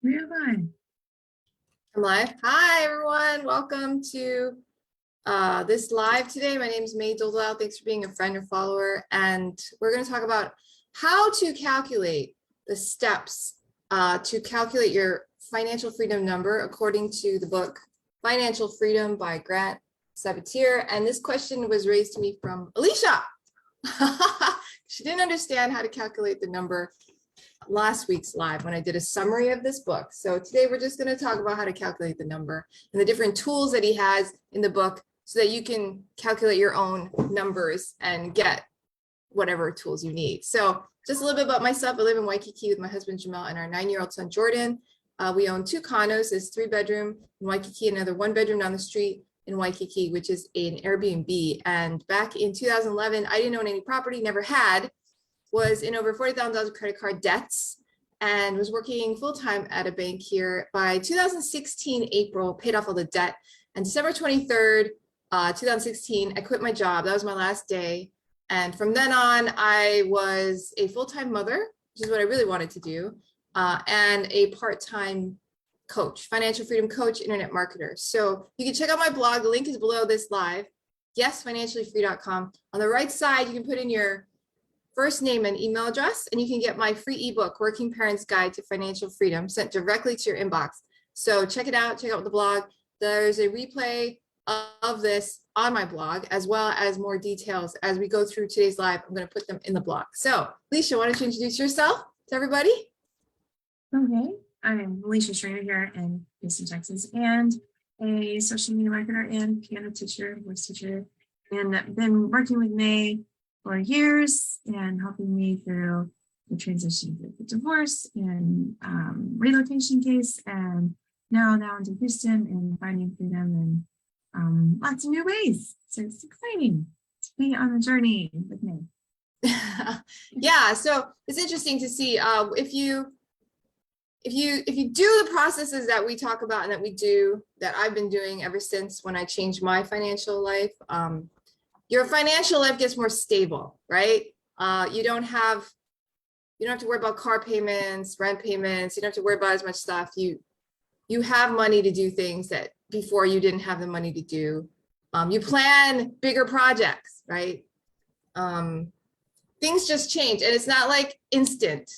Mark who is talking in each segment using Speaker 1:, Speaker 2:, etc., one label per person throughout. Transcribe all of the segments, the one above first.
Speaker 1: Where am I?
Speaker 2: I'm live. Hi, everyone. Welcome to this live today. My name is May Doldal. Thanks for being a friend or follower. And we're going to talk about how to calculate the steps to calculate your financial freedom number according to the book Financial Freedom by Grant Sabatier. And this question was raised to me from Alicia. She didn't understand how to calculate the number last week's live when I did a summary of this book. So today we're just going to talk about how to calculate the number and the different tools that he has in the book so that you can calculate your own numbers and get whatever tools you need. So just a little bit about myself. I live in Waikiki with my husband Jamel and our 9-year-old son Jordan. We own 2 condos. There's 3-bedroom in Waikiki, another 1-bedroom down the street in Waikiki, which is an Airbnb. And back in 2011, I didn't own any property, never had, was in over $40,000 of credit card debts, and was working full-time at a bank here. By 2016, April, paid off all the debt. And December 23rd, 2016, I quit my job. That was my last day. And from then on, I was a full-time mother, which is what I really wanted to do, and a part-time coach, financial freedom coach, internet marketer. So you can check out my blog. The link is below this live. YesFinanciallyFree.com. On the right side, you can put in your first name and email address, and you can get my free ebook, Working Parents Guide to Financial Freedom, sent directly to your inbox. So check it out, check out the blog. There's a replay of this on my blog, as well as more details as we go through today's live. I'm going to put them in the blog. So Alicia, why don't you introduce yourself to everybody?
Speaker 1: Okay, I'm Alicia Schrader here in Houston, Texas, and a social media marketer and piano teacher, voice teacher, and I've been working with May for years and helping me through the transition with the divorce and relocation case, and now into Houston and finding freedom and lots of new ways. So it's exciting to be on the journey with me.
Speaker 2: Yeah, so it's interesting to see if you do the processes that we talk about and that I've been doing ever since when I changed my financial life. Your financial life gets more stable, right? You don't have to worry about car payments, rent payments. You don't have to worry about as much stuff. You have money to do things that before you didn't have the money to do. You plan bigger projects, right? Things just change, and it's not like instant.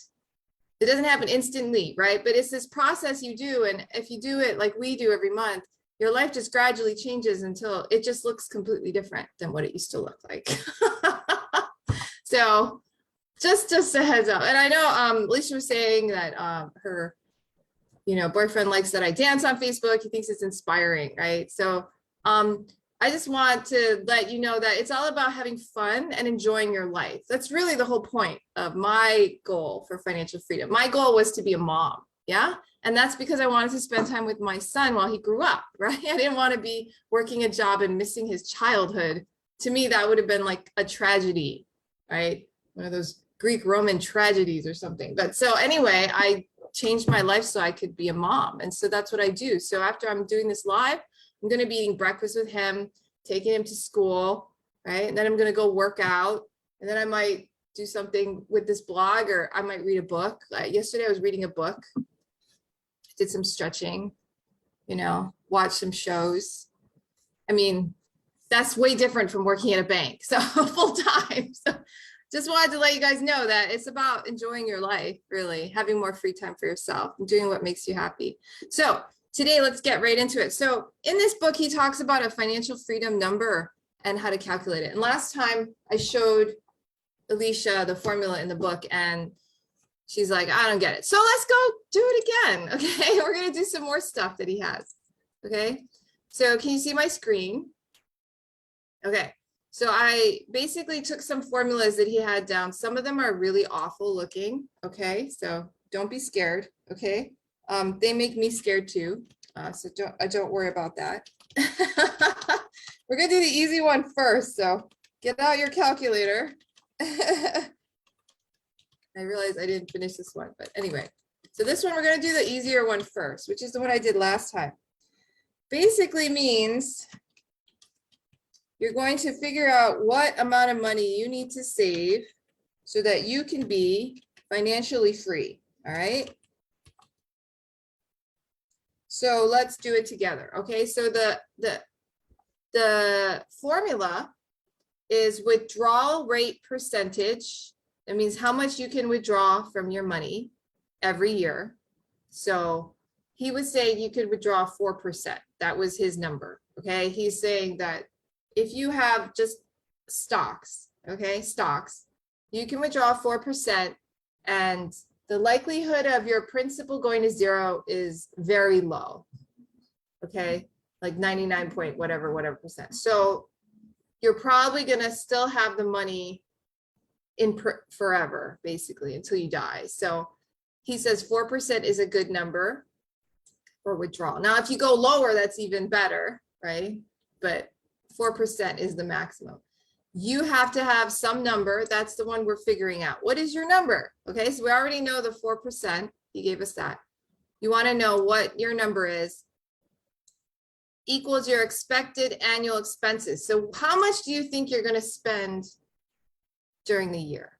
Speaker 2: It doesn't happen instantly, right? But it's this process you do, and if you do it like we do every month, your life just gradually changes until it just looks completely different than what it used to look like. So just a heads up. And I know Alicia was saying that her boyfriend likes that I dance on Facebook. He thinks it's inspiring, right? So I just want to let you know that it's all about having fun and enjoying your life. That's really the whole point of my goal for financial freedom. My goal was to be a mom, yeah? And that's because I wanted to spend time with my son while he grew up, right? I didn't want to be working a job and missing his childhood. To me, that would have been like a tragedy, right? One of those Greek Roman tragedies or something. But so anyway, I changed my life so I could be a mom. And so that's what I do. So after I'm doing this live, I'm going to be eating breakfast with him, taking him to school, right? And then I'm going to go work out. And then I might do something with this blog, or I might read a book. Yesterday I was reading a book, did some stretching, watch some shows. I mean, that's way different from working at a bank, so full time. So just wanted to let you guys know that it's about enjoying your life, really, having more free time for yourself and doing what makes you happy. So today, let's get right into it. So in this book, he talks about a financial freedom number and how to calculate it. And last time I showed Alicia the formula in the book, and she's like, I don't get it. So let's go do it again, okay? We're gonna do some more stuff that he has, okay? So can you see my screen? Okay, so I basically took some formulas that he had down. Some of them are really awful looking, okay? So don't be scared, okay? They make me scared too, so don't worry about that. We're gonna do the easy one first, so get out your calculator. I realized I didn't finish this one, but anyway. So this one, we're gonna do the easier one first, which is the one I did last time. Basically means you're going to figure out what amount of money you need to save so that you can be financially free, all right? So let's do it together. Okay, so the formula is withdrawal rate percentage. That means how much you can withdraw from your money every year. So he was saying you could withdraw 4%. That was his number. Okay, he's saying that if you have just stocks, okay, stocks, you can withdraw 4%, and the likelihood of your principal going to zero is very low. Okay, like 99 point whatever percent. So you're probably gonna still have the money in forever, basically, until you die. So he says 4% is a good number for withdrawal. Now, if you go lower, that's even better, right? But 4% is the maximum. You have to have some number. That's the one we're figuring out. What is your number? Okay, so we already know the 4%. He gave us that. You want to know what your number is, equals your expected annual expenses. So how much do you think you're going to spend during the year?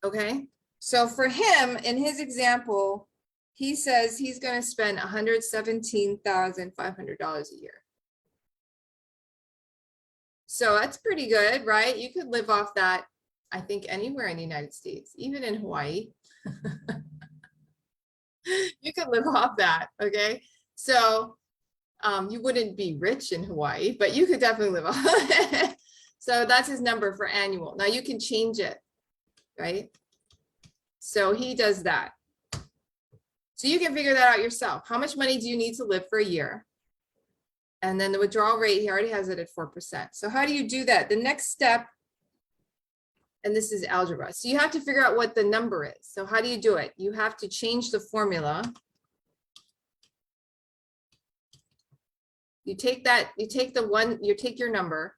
Speaker 2: Okay, so for him, in his example, he says he's going to spend $117,500 a year. So that's pretty good, right? You could live off that, I think, anywhere in the United States, even in Hawaii. You could live off that, okay? So you wouldn't be rich in Hawaii, but you could definitely live off it. So that's his number for annual. Now you can change it, right? So he does that. So you can figure that out yourself. How much money do you need to live for a year? And then the withdrawal rate, he already has it at 4%. So how do you do that? The next step, and this is algebra. So you have to figure out what the number is. So how do you do it? You have to change the formula. You take your number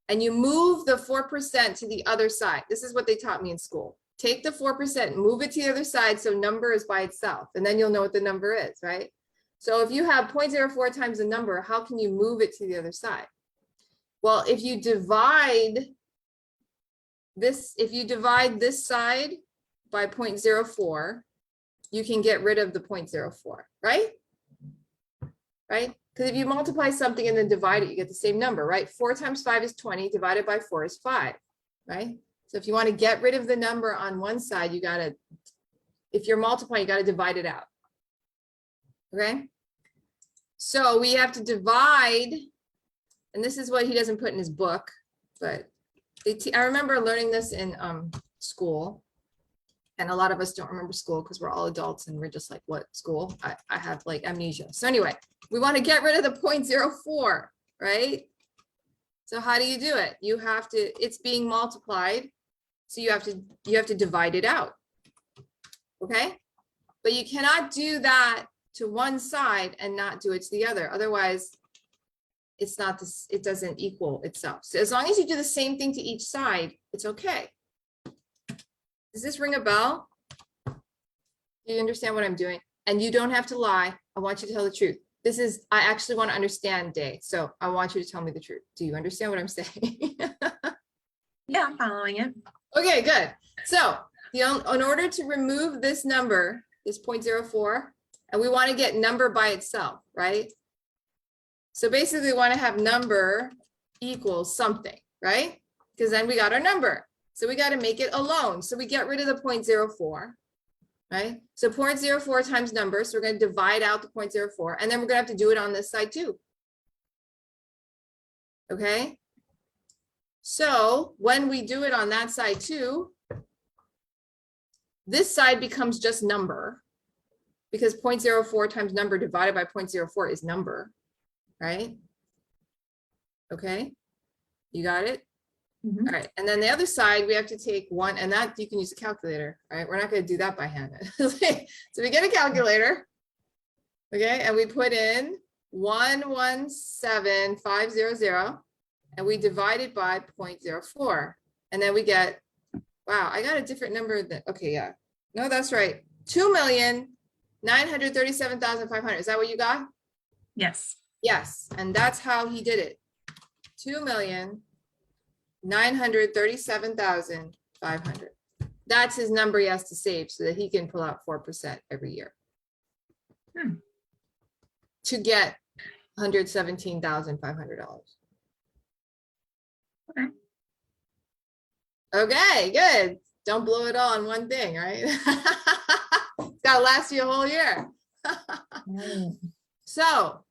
Speaker 2: and you move the 4% to the other side. This is what they taught me in school. Take the 4%, move it to the other side so number is by itself, and then you'll know what the number is, right? So if you have 0.04 times a number, how can you move it to the other side? Well, if you divide this side by 0.04, you can get rid of the 0.04, right? Right? Because if you multiply something and then divide it, you get the same number, right? 4 times 5 is 20, divided by 4 is 5, right? So if you want to get rid of the number on one side, if you're multiplying, you got to divide it out. Okay? So we have to divide, and this is what he doesn't put in his book, but I remember learning this in school, and a lot of us don't remember school because we're all adults and we're just like, what, school? I have like amnesia. So anyway, we want to get rid of the 0.04, right? So how do you do it? You have to, it's being multiplied, so you have to divide it out, okay? But you cannot do that to one side and not do it to the other. Otherwise, it's not this, it doesn't equal itself. So as long as you do the same thing to each side, it's okay. Does this ring a bell? Do you understand what I'm doing? And you don't have to lie. I want you to tell the truth. I actually want to understand, Day. So I want you to tell me the truth. Do you understand what I'm saying?
Speaker 1: Yeah, I'm following it.
Speaker 2: Okay, good. So in order to remove this number, this 0.04, and we want to get number by itself, right? So basically we want to have number equals something, right? Because then we got our number. So we got to make it alone. So we get rid of the 0.04, right? So 0.04 times number. So we're going to divide out the 0.04, and then we're going to have to do it on this side too. Okay. So when we do it on that side too, this side becomes just number, because 0.04 times number divided by 0.04 is number, right? Okay, you got it?
Speaker 1: Mhm.
Speaker 2: All right, and then the other side, we have to take one, and that you can use a calculator, all right? We're not gonna do that by hand. So we get a calculator, okay? And we put in 117,500, and we divide it by 0.04. And then we get, wow, I got a different number than, okay, yeah. No, that's right. 2,937,500. Is that what you got?
Speaker 1: Yes.
Speaker 2: Yes, and that's how he did it. 2,937,500. That's his number he has to save so that he can pull out 4% every year. to get $117,500.
Speaker 1: Okay.
Speaker 2: Okay, good. Don't blow it all on one thing, right? It's gotta last you a whole year.
Speaker 1: Right.
Speaker 2: So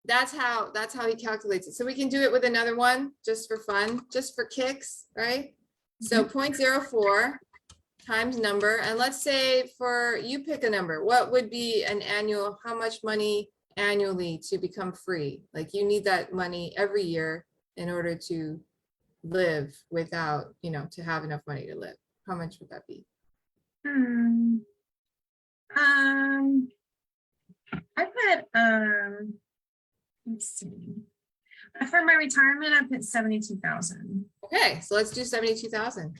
Speaker 2: that's how he calculates it. So we can do it with another one just for fun, just for kicks, right? So 0.04 times number, and let's say for you pick a number. What would be an annual? How much money annually to become free? Like you need that money every year in order to live without, to have enough money to live. How much would that be?
Speaker 1: I put let's see. For my retirement, I put 72,000.
Speaker 2: Okay, so let's do 72,000.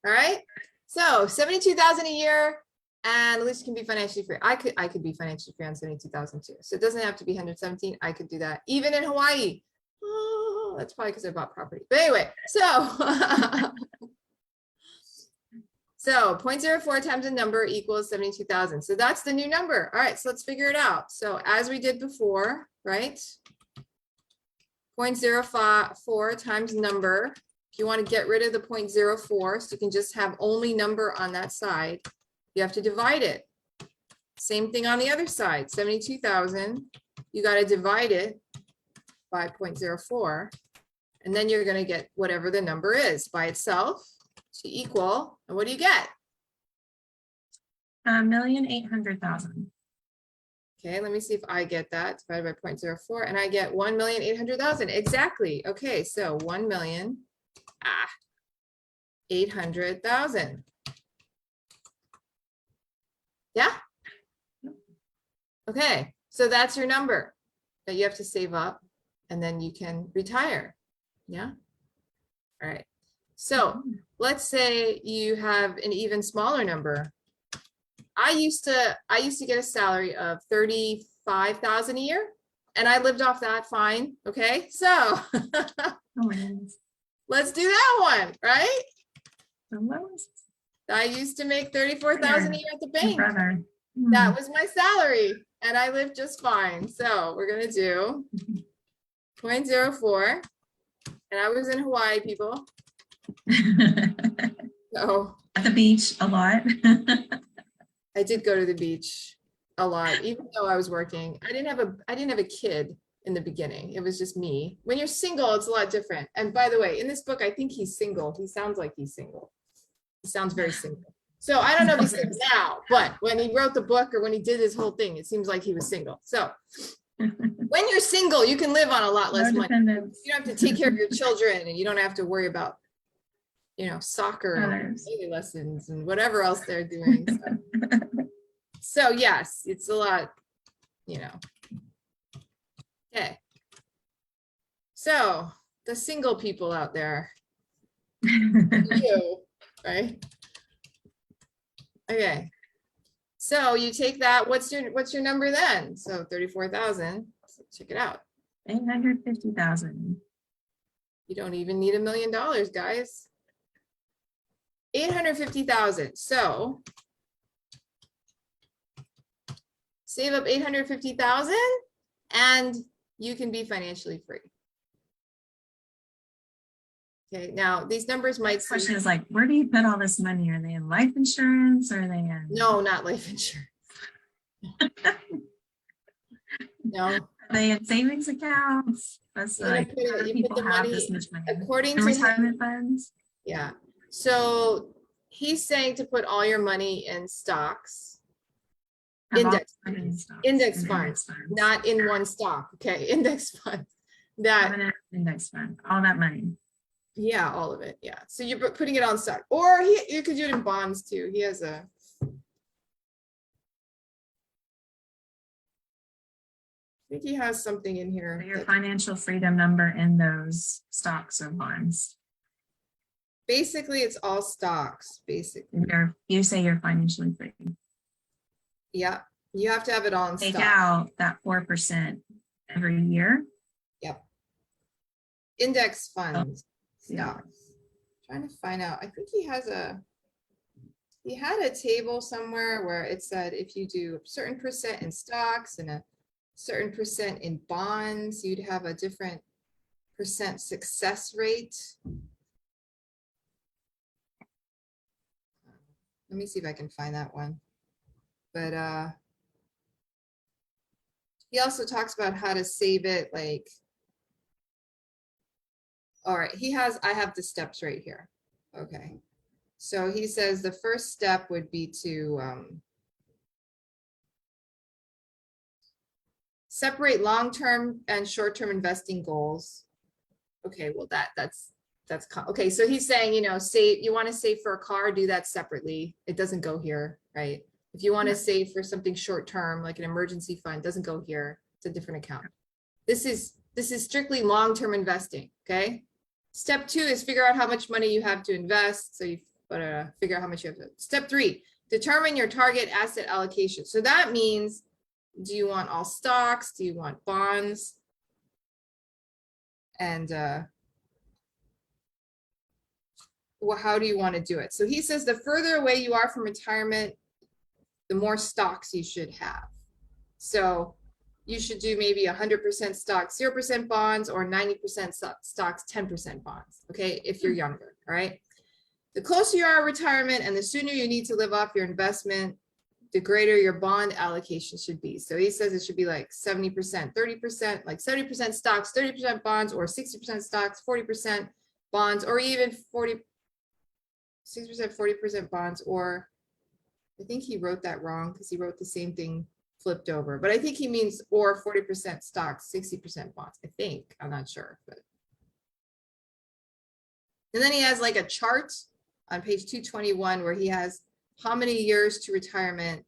Speaker 2: All right. So 72,000 a year, and at least can be financially free. I could be financially free on 72,000 too. So it doesn't have to be 117. I could do that even in Hawaii. Oh, that's probably because I bought property. But anyway, so so 0.04 times a number equals 72,000. So that's the new number. All right, so let's figure it out. So as we did before, right? 0.04 times number. If you want to get rid of the 0.04, so you can just have only number on that side, you have to divide it. Same thing on the other side, 72,000. You got to divide it by 0.04, and then you're going to get whatever the number is by itself to equal. And what do you get?
Speaker 1: 1,800,000.
Speaker 2: Okay, let me see if I get that divided by 0.04, and I get 1,800,000. Exactly. Okay, so 1,800,000. Yeah. Okay, so that's your number that you have to save up, and then you can retire. Yeah. All right. So let's say you have an even smaller number. I used to get a salary of 35,000 a year, and I lived off that fine. Okay, so let's do that one, right? I used to make 34,000 a year at the bank. That was my salary, and I lived just fine. So we're gonna do 0.04, and I was in Hawaii, people. So
Speaker 1: at the beach a lot.
Speaker 2: I did go to the beach a lot, even though I was working. I didn't have a kid in the beginning. It was just me. When you're single, it's a lot different. And by the way, in this book, I think he's single. He sounds like he's single. He sounds very single. So I don't know if he's single now, but when he wrote the book or when he did his whole thing, it seems like he was single. So when you're single, you can live on a lot less money. You don't have to take care of your children, and you don't have to worry about, soccer and daily lessons and whatever else they're doing. So yes, it's a lot, Okay. So the single people out there, you, right? Okay. So you take that. What's your number then? So 34,000. So check it out.
Speaker 1: 850,000.
Speaker 2: You don't even need $1 million, guys. 850,000. So save up 850,000 and you can be financially free. Okay, now these numbers might seem...
Speaker 1: Question is like, where do you put all this money? Are they in life insurance? Or are they in...
Speaker 2: No, not life insurance. No.
Speaker 1: Are they in savings accounts? That's like,
Speaker 2: you put the money
Speaker 1: this much money
Speaker 2: according
Speaker 1: in
Speaker 2: to
Speaker 1: retirement funds.
Speaker 2: Yeah. So he's saying to put all your money in stocks. Index funds, not in one stock. Okay, index funds.
Speaker 1: Index fund, all that money.
Speaker 2: Yeah, all of it. Yeah. So you're putting it on stock, or you could do it in bonds too. He has a. I think he has something in here.
Speaker 1: Your financial freedom number in those stocks or bonds.
Speaker 2: Basically, it's all stocks. Basically,
Speaker 1: you say you're financially free.
Speaker 2: Yeah, you have to have it all in stock.
Speaker 1: Take out that 4% every year.
Speaker 2: Yep. Index funds, stocks. Trying to find out. I think he has he had a table somewhere where it said if you do a certain percent in stocks and a certain percent in bonds, you'd have a different percent success rate. Let me see if I can find that one. But he also talks about how to save it, like, all right, I have the steps right here. Okay. So he says the first step would be to separate long-term and short-term investing goals. Okay, well that's okay. So he's saying, you know, save, you want to save for a car, do that separately. It doesn't go here, right? If you want to save for something short-term, like an emergency fund, doesn't go here. It's a different account. This is strictly long-term investing, okay? Step 2 is figure out how much money you have to invest. So you figure out how much you have to. Step 3, determine your target asset allocation. So that means, do you want all stocks? Do you want bonds? And well, how do you want to do it? So he says the further away you are from retirement, the more stocks you should have. So you should do maybe 100% stocks, 0% bonds, or 90% stocks, 10% bonds, okay, if you're younger, all right? The closer you are to retirement and the sooner you need to live off your investment, the greater your bond allocation should be. So he says it should be like 70%, 30%, like 70% stocks, 30% bonds, or 60% stocks, 40% bonds, or even 60%, 40% bonds, or I think he wrote that wrong because he wrote the same thing flipped over, but I think he means or 40% stocks, 60% bonds. I think, I'm not sure, but. And then he has like a chart on page 221 where he has how many years to retirement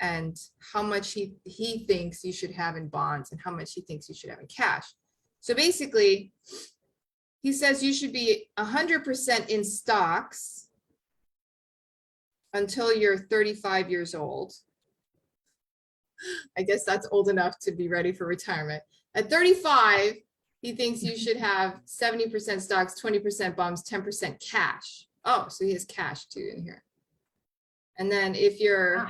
Speaker 2: and how much he thinks you should have in bonds and how much he thinks you should have in cash. So basically, he says you should be 100% in stocks until you're 35 years old. I guess that's old enough to be ready for retirement. At 35, he thinks you should have 70% stocks, 20% bonds, 10% cash. Oh, so he has cash too in here. And then if you're,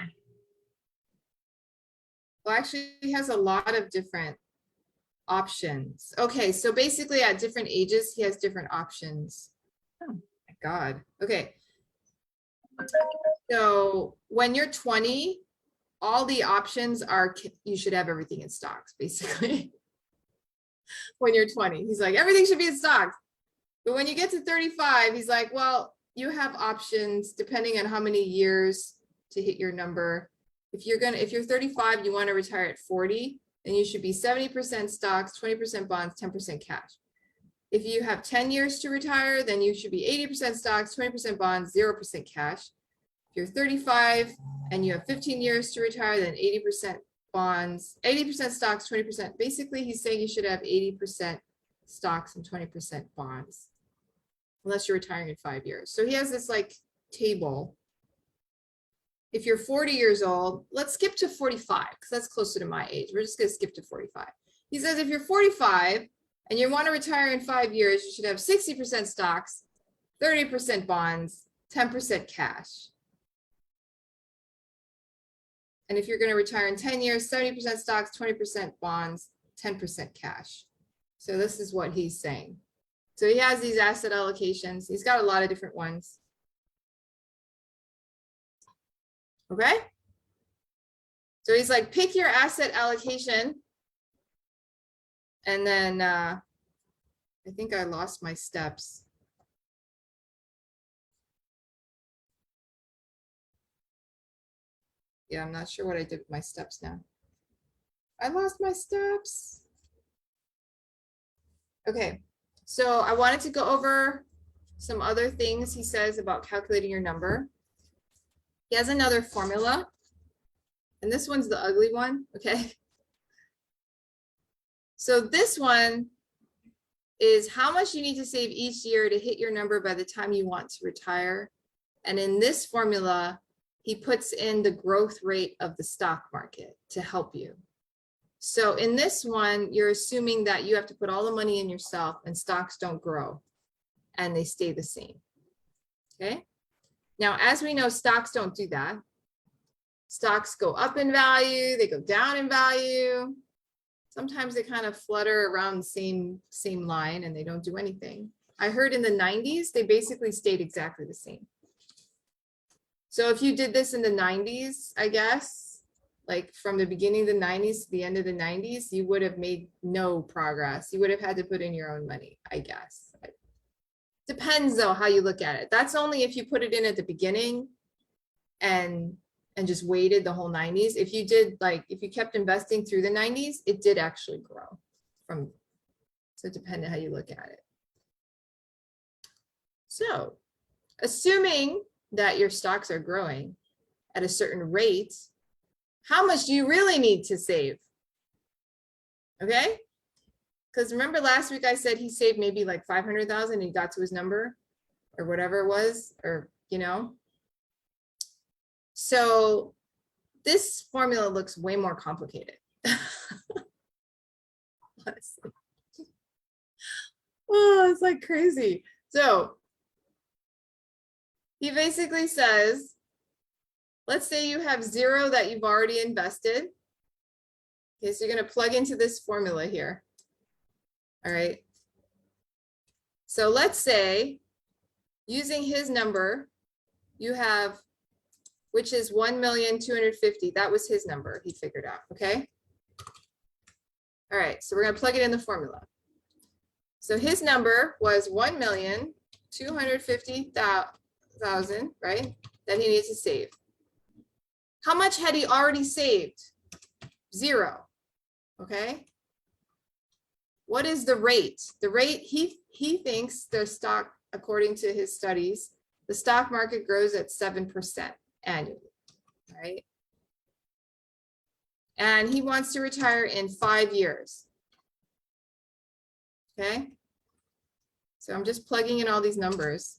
Speaker 2: well, actually he has a lot of different options. Okay, so basically at different ages, he has different options. Oh my God. Okay. So when you're 20, all the options are, you should have everything in stocks, basically. When you're 20, he's like, everything should be in stocks. But when you get to 35, he's like, well, you have options depending on how many years to hit your number. If you're 35, you want to retire at 40, then you should be 70% stocks, 20% bonds, 10% cash. If you have 10 years to retire, then you should be 80% stocks, 20% bonds, 0% cash. If you're 35 and you have 15 years to retire, then 80% bonds, 80% stocks, 20%. Basically, he's saying you should have 80% stocks and 20% bonds, unless you're retiring in 5 years. So he has this like table. If you're 40 years old, let's skip to 45 because that's closer to my age. We're just going to skip to 45. He says if you're 45 and you want to retire in 5 years, you should have 60% stocks, 30% bonds, 10% cash. And if you're going to retire in 10 years, 70% stocks, 20% bonds, 10% cash. So this is what he's saying. So he has these asset allocations. He's got a lot of different ones. Okay. So he's like, pick your asset allocation. And then I think I lost my steps. Yeah, I'm not sure what I did with my steps now. I lost my steps. Okay, so I wanted to go over some other things he says about calculating your number. He has another formula, and this one's the ugly one, okay? So this one is how much you need to save each year to hit your number by the time you want to retire. And in this formula, he puts in the growth rate of the stock market to help you. So in this one, you're assuming that you have to put all the money in yourself and stocks don't grow and they stay the same, okay? Now, as we know, stocks don't do that. Stocks go up in value, they go down in value. Sometimes they kind of flutter around the same line and they don't do anything. I heard in the 90s, they basically stayed exactly the same. So if you did this in the 90s, I guess, like from the beginning of the 90s to the end of the 90s, you would have made no progress. You would have had to put in your own money, I guess. Depends though how you look at it. That's only if you put it in at the beginning and just waited the whole 90s. If you did, like, if you kept investing through the 90s, it did actually grow from, so it depended how you look at it. So assuming that your stocks are growing at a certain rate, how much do you really need to save? Okay? Because remember last week I said he saved maybe like 500,000 and he got to his number or whatever it was, or, you know. So this formula looks way more complicated. Honestly. Oh, it's like crazy. So he basically says, let's say you have 0 that you've already invested. Okay, so you're going to plug into this formula here. All right. So let's say using his number, you have, which is 1,250,000. That was his number he figured out. Okay. All right. So we're going to plug it in the formula. So his number was 1,250,000, right? That he needs to save. How much had he already saved? 0. Okay. What is the rate? The rate, he thinks the stock, according to his studies, the stock market grows at 7% annually, right? And he wants to retire in 5 years. Okay. So I'm just plugging in all these numbers.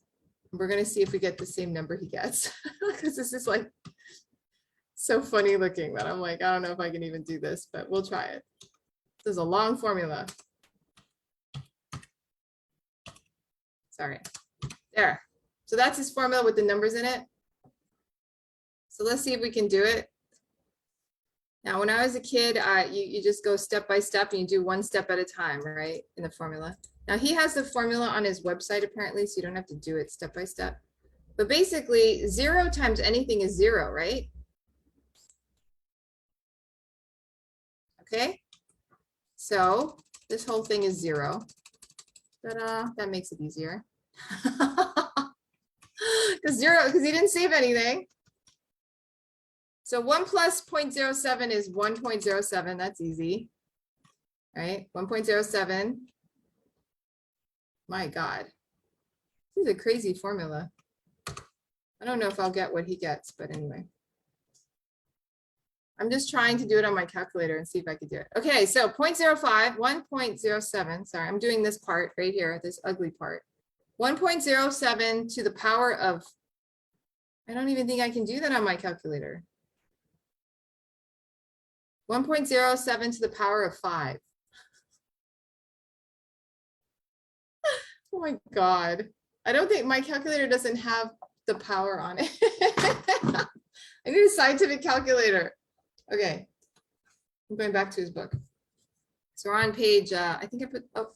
Speaker 2: We're going to see if we get the same number he gets, because this is like so funny looking that I'm like, I don't know if I can even do this, but we'll try it. This is a long formula. Sorry. There. So that's his formula with the numbers in it. So let's see if we can do it. Now, when I was a kid, you just go step by step and you do one step at a time, right, in the formula. Now, he has the formula on his website, apparently, so you don't have to do it step by step. But basically, 0 times anything is 0, right? Okay. So this whole thing is 0. Ta-da, that makes it easier. Because he didn't save anything. So 1 plus 0.07 is 1.07. That's easy. Right? 1.07. My God. This is a crazy formula. I don't know if I'll get what he gets, but anyway. I'm just trying to do it on my calculator and see if I could do it. Okay, so 0.05, 1.07. Sorry, I'm doing this part right here, this ugly part. 1.07 to the power of, I don't even think I can do that on my calculator. 1.07 to the power of 5. Oh my God. I don't think my calculator doesn't have the power on it. I need a scientific calculator. Okay. I'm going back to his book. So we're on page, I think I put, oh,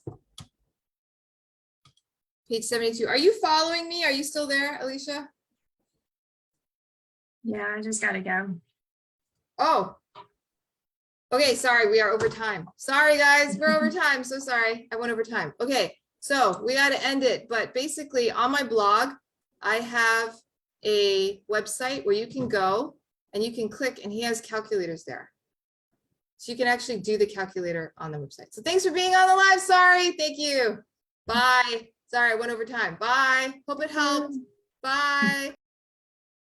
Speaker 2: page 72. Are you following me? Are you still there, Alicia?
Speaker 1: Yeah, I just gotta go.
Speaker 2: Oh. Okay, sorry, we are over time. Sorry, guys, we're over time. So sorry, I went over time. Okay, so we got to end it. But basically, on my blog, I have a website where you can go and you can click, and he has calculators there. So you can actually do the calculator on the website. So thanks for being on the live. Sorry, thank you. Bye. Sorry, I went over time. Bye. Hope it helped. Bye.